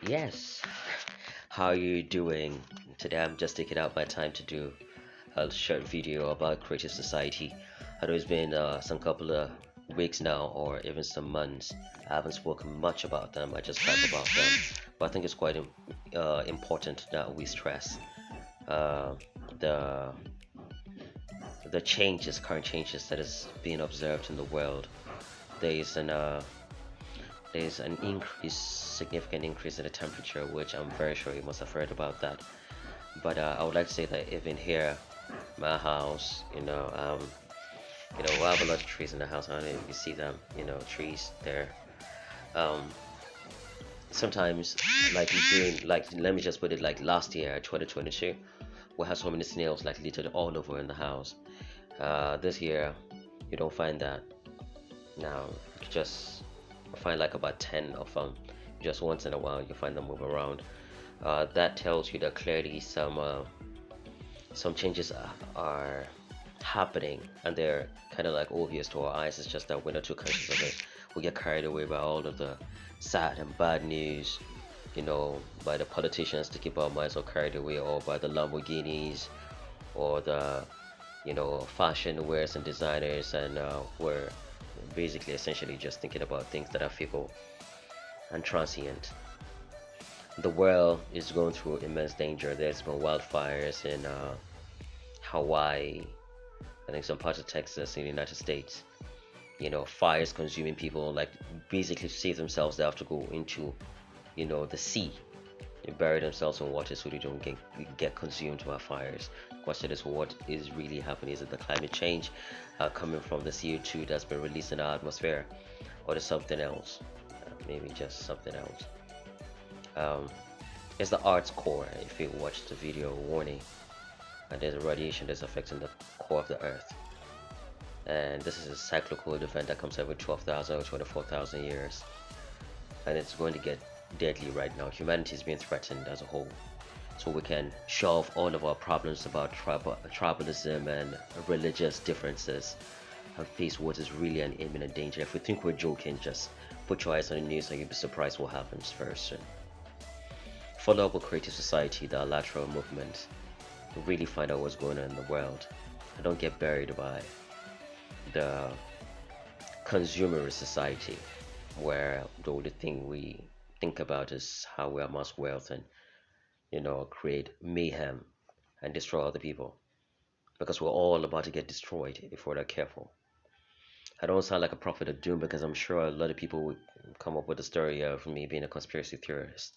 Yes, how are you doing? Today I'm just taking out my time to do a short video about creative society. I know it's been some couple of weeks now, or even some months. I haven't spoken much about them. I just type about them, but I think it's quite important that we stress uh, the current changes that is being observed in the world. There is an uh, there's an significant increase in the temperature, which I'm very sure you must have heard about that. But I would like to say that even here, my house, we have a lot of trees in the house. I don't know if you see them, trees there. Um, Sometimes, like during, like, let me just put it like last year, 2022, we had so many snails like littered all over in the house. This year, you don't find that. Now, you just find like about 10 of them. Just once in a while, you find them move around. That tells you that clearly some changes are happening, and they're kind of like obvious to our eyes. It's just that we're not too conscious of it. We get carried away by all of the sad and bad news, by the politicians to keep our minds all carried away, or by the Lamborghinis, or the fashion wears and designers, and we're basically essentially just thinking about things that are fickle and transient. The world is going through immense danger. There's been wildfires in Hawaii, I think some parts of Texas in the United States. Fires consuming people, like basically to save themselves, they have to go into, the sea. They bury themselves in water so they don't get consumed by fires. The question is, what is really happening? Is it the climate change coming from the CO2 that's been released in the atmosphere, or is something else? Maybe just something else. Um, it's the Art's core. If you watch the video warning, and there's a radiation that's affecting the core of the Earth. And this is a cyclical event that comes every 12,000 or 24,000 years, and it's going to get deadly right now. Humanity is being threatened as a whole, so we can shove all of our problems about tribalism and religious differences and face what is really an imminent danger. If we think we're joking, just put your eyes on the news and you'll be surprised what happens very soon. Follow up with Creative Society, the lateral movement, to really find out what's going on in the world, and don't get buried by the consumerist society, where the only thing we think about is how we amass wealth and create mayhem and destroy other people, because we're all about to get destroyed if we're not careful. I don't sound like a prophet of doom, because I'm sure a lot of people would come up with the story of me being a conspiracy theorist.